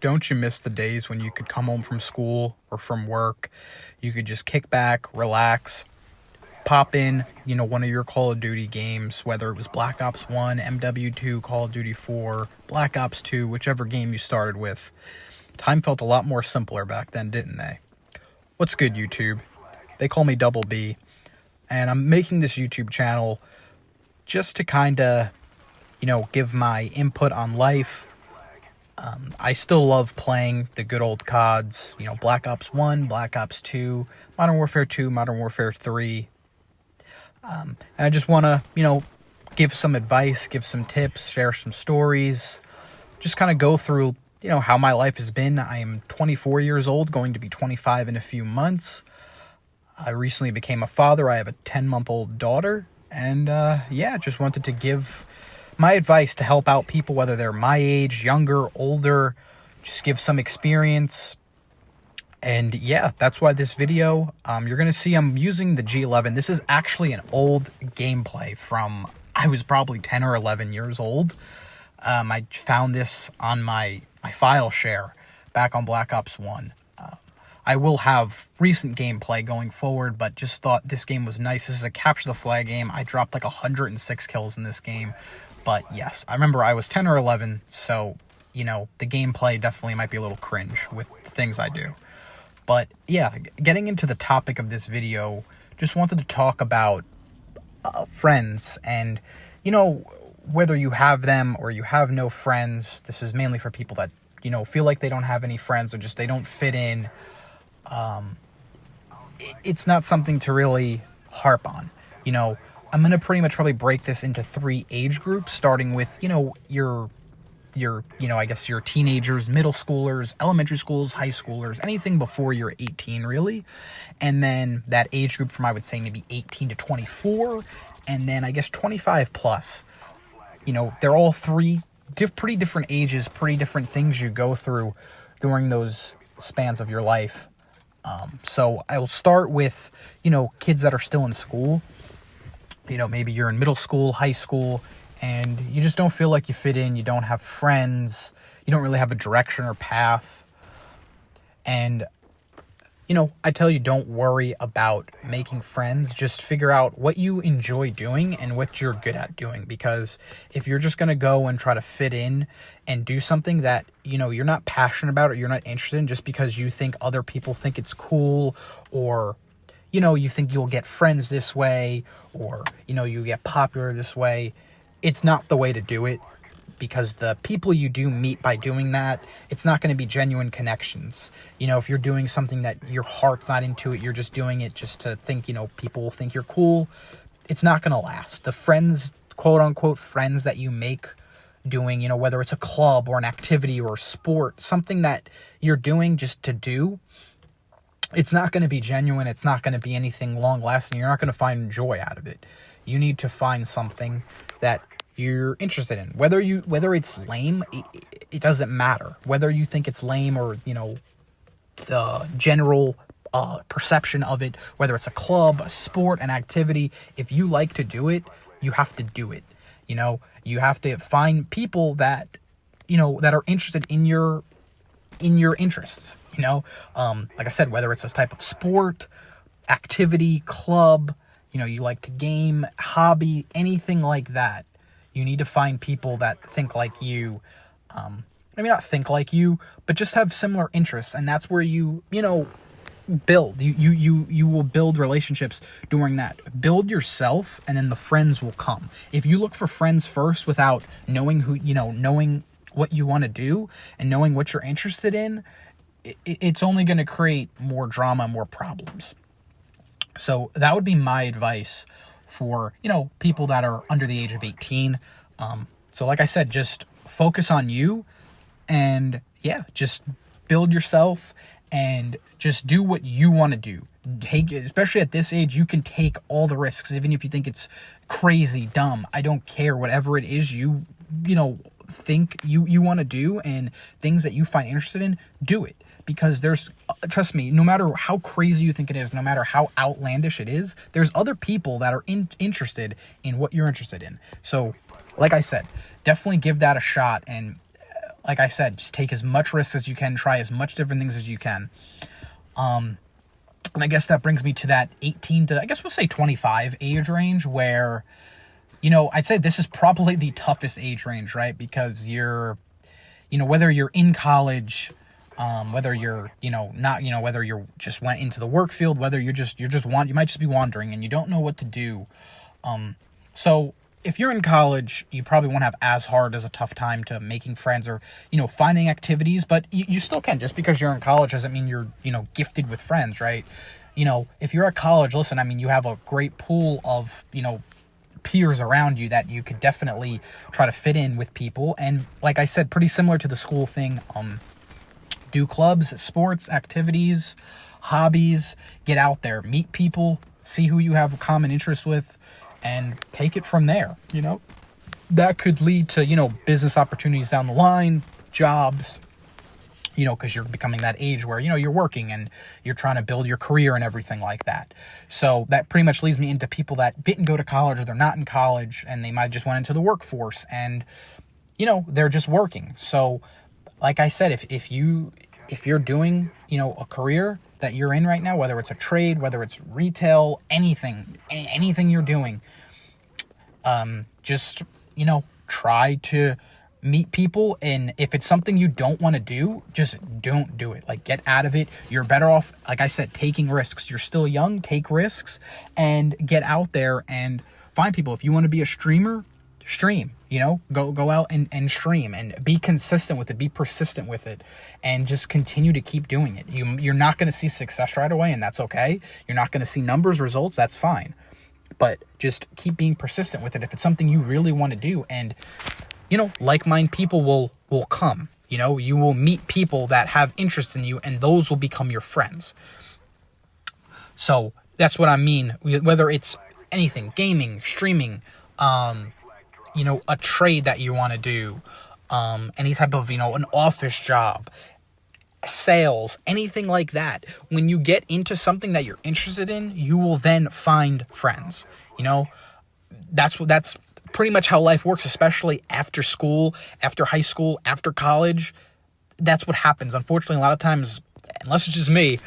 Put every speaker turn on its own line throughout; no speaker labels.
Don't you miss the days when you could come home from school or from work, you could just kick back, relax, pop in, one of your Call of Duty games, whether it was Black Ops 1, MW2, Call of Duty 4, Black Ops 2, whichever game you started with. Time felt a lot more simpler back then, didn't they? What's good, YouTube? They call me Double B, and I'm making this YouTube channel just to kind of, give my input on life. I still love playing the good old CODs, Black Ops 1, Black Ops 2, Modern Warfare 2, Modern Warfare 3. And I just want to, give some advice, give some tips, share some stories, just kind of go through, how my life has been. I am 24 years old, going to be 25 in a few months. I recently became a father. I have a 10-month-old daughter. And, just wanted to give my advice to help out people, whether they're my age, younger, older, just give some experience. And yeah, that's why this video, you're going to see I'm using the G11. This is actually an old gameplay from, I was probably 10 or 11 years old. I found this on my file share back on Black Ops 1. I will have recent gameplay going forward, but just thought this game was nice. This is a capture the flag game. I dropped like 106 kills in this game. But yes, I remember I was 10 or 11, so, the gameplay definitely might be a little cringe with the things I do. But yeah, getting into the topic of this video, just wanted to talk about friends and, whether you have them or you have no friends. This is mainly for people that, feel like they don't have any friends or just they don't fit in. It's not something to really harp on. I'm going to pretty much probably break this into 3 age groups, starting with, your I guess your teenagers, middle schoolers, elementary schools, high schoolers, anything before you're 18, really. And then that age group from, I would say, maybe 18 to 24, and then I guess 25 plus. They're all 3 pretty different ages, pretty different things you go through during those spans of your life. So I will start with, kids that are still in school. Maybe you're in middle school, high school, and you just don't feel like you fit in. You don't have friends. You don't really have a direction or path. And, I tell you, don't worry about making friends. Just figure out what you enjoy doing and what you're good at doing. Because if you're just going to go and try to fit in and do something that, you're not passionate about or you're not interested in just because you think other people think it's cool, or you think you'll get friends this way, or, you get popular this way, it's not the way to do it, because the people you do meet by doing that, it's not going to be genuine connections. If you're doing something that your heart's not into it, you're just doing it just to think, people will think you're cool, it's not going to last. The friends, quote unquote, friends that you make doing, whether it's a club or an activity or a sport, something that you're doing just to do, it's not going to be genuine. It's not going to be anything long-lasting. You're not going to find joy out of it. You need to find something that you're interested in. Whether it's lame, it doesn't matter. Whether you think it's lame or, the general perception of it, whether it's a club, a sport, an activity, if you like to do it, you have to do it. You have to find people that, that are interested in your interests. Like I said, whether it's this type of sport, activity, club, you like to game, hobby, anything like that, you need to find people that think like you. Maybe not think like you, but just have similar interests, and that's where you build. You will build relationships during that. Build yourself, and then the friends will come. If you look for friends first without knowing knowing what you want to do and knowing what you're interested in, it's only going to create more drama, more problems. So that would be my advice for, people that are under the age of 18. So like I said, just focus on you and just build yourself and just do what you want to do. Especially at this age, you can take all the risks, even if you think it's crazy, dumb. I don't care. Whatever it is you think you want to do and things that you find interested in, do it. Because trust me, no matter how crazy you think it is, no matter how outlandish it is, there's other people that are interested in what you're interested in. So, like I said, definitely give that a shot. And like I said, just take as much risk as you can, try as much different things as you can. And I guess that brings me to that 18 to, I guess we'll say 25 age range where, I'd say this is probably the toughest age range, right? Because you're, whether you're in college, whether you're, not, whether you're just went into the work field, whether you might just be wandering and you don't know what to do. So if you're in college, you probably won't have as hard as a tough time to making friends or, finding activities, but you still can. Just because you're in college doesn't mean you're, gifted with friends, right? If you're at college, listen, I mean, you have a great pool of, peers around you that you could definitely try to fit in with people. And like I said, pretty similar to the school thing, do clubs, sports, activities, hobbies, get out there, meet people, see who you have a common interest with, and take it from there. That could lead to, business opportunities down the line, jobs, because you're becoming that age where, you're working and you're trying to build your career and everything like that. So that pretty much leads me into people that didn't go to college or they're not in college and they might just went into the workforce and, they're just working. So like I said, if you're doing, a career that you're in right now, whether it's a trade, whether it's retail, anything you're doing, just, try to meet people. And if it's something you don't want to do, just don't do it. Like, get out of it. You're better off, like I said, taking risks. You're still young, take risks and get out there and find people. If you want to be a streamer, stream, go out and stream and be consistent with it, be persistent with it, and just continue to keep doing it. You're not going to see success right away, and that's okay. You're not going to see numbers, results, that's fine. But just keep being persistent with it if it's something you really want to do. And, like-minded people will come. You will meet people that have interest in you, and those will become your friends. So that's what I mean. Whether it's anything, gaming, streaming, a trade that you want to do, any type of, an office job, sales, anything like that. When you get into something that you're interested in, you will then find friends. That's pretty much how life works, especially after school, after high school, after college. That's what happens. Unfortunately, a lot of times, unless it's just me,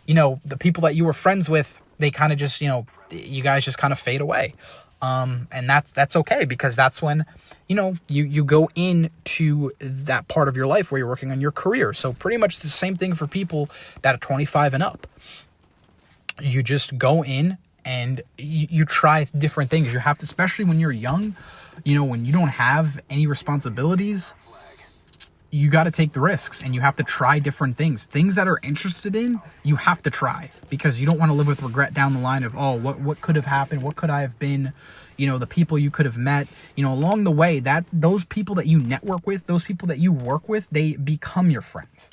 the people that you were friends with, they kind of just, you guys just kind of fade away. And that's okay, because that's when, you go into that part of your life where you're working on your career. So pretty much the same thing for people that are 25 and up. You just go in and you try different things. You have to, especially when you're young, when you don't have any responsibilities, you got to take the risks and you have to try different things. Things that are interested in, you have to try, because you don't want to live with regret down the line of, oh, what could have happened? What could I have been? The people you could have met, along the way, that those people that you network with, those people that you work with, they become your friends.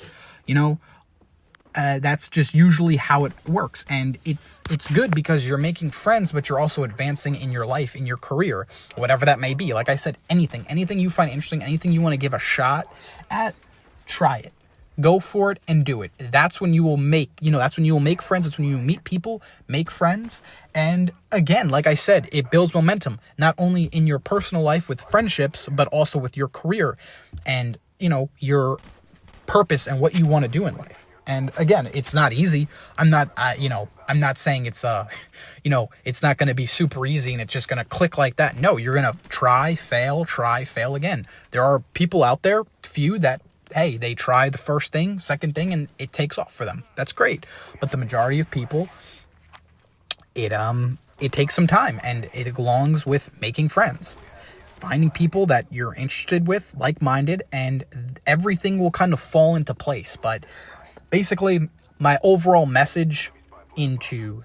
That's just usually how it works. And it's good because you're making friends, but you're also advancing in your life, in your career, whatever that may be. Like I said, anything you find interesting, anything you want to give a shot at, try it. Go for it and do it. That's when you will make friends. That's when you meet people, make friends. And again, like I said, it builds momentum, not only in your personal life with friendships, but also with your career and, your purpose and what you want to do in life. And again, it's not easy. I'm not saying it's, it's not going to be super easy and it's just going to click like that. No, you're going to try, fail again. There are people out there, few that, hey, they try the first thing, second thing, and it takes off for them. That's great. But the majority of people, it takes some time, and it belongs with making friends. Finding people that you're interested with, like-minded, and everything will kind of fall into place. But basically, my overall message into,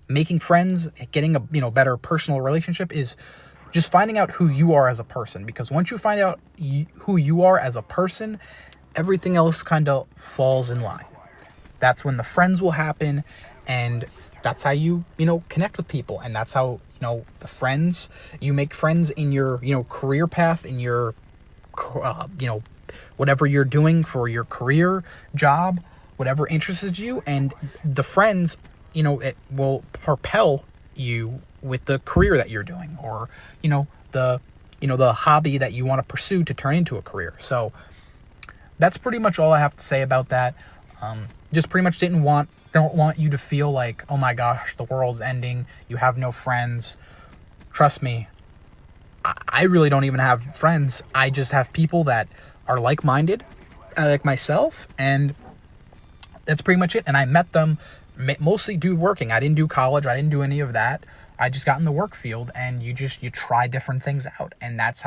making friends, getting a, better personal relationship is just finding out who you are as a person. Because once you find out who you are as a person, everything else kind of falls in line. That's when the friends will happen, and that's how you, connect with people. And that's how, the friends, you make friends in your, career path, in your, whatever you're doing for your career, job, whatever interests you. And the friends, it will propel you with the career that you're doing, or, the hobby that you want to pursue to turn into a career. So that's pretty much all I have to say about that. Just pretty much don't want you to feel like, oh my gosh, the world's ending, you have no friends. Trust me, I really don't even have friends. I just have people that are like-minded, like myself, and that's pretty much it. And I met them mostly due working. I didn't do college. I didn't do any of that. I just got in the work field, and you try different things out. And that's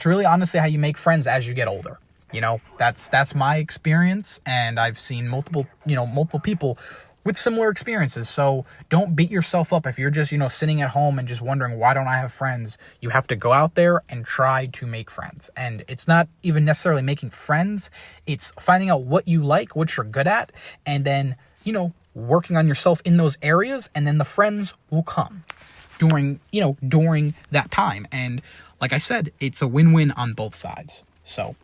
really honestly how you make friends as you get older. You know, that's my experience, and I've seen multiple people with similar experiences. So don't beat yourself up if you're just, sitting at home and just wondering, why don't I have friends? You have to go out there and try to make friends. And it's not even necessarily making friends. It's finding out what you like, what you're good at, and then, working on yourself in those areas, and then the friends will come during that time. And like I said, it's a win-win on both sides. So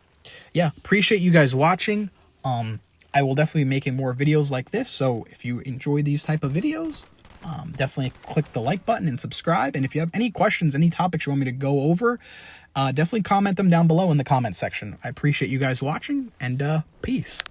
yeah, appreciate you guys watching. I will definitely be making more videos like this, so if you enjoy these type of videos, definitely click the like button and subscribe. And if you have any questions, any topics you want me to go over, definitely comment them down below in the comment section. I appreciate you guys watching, and peace.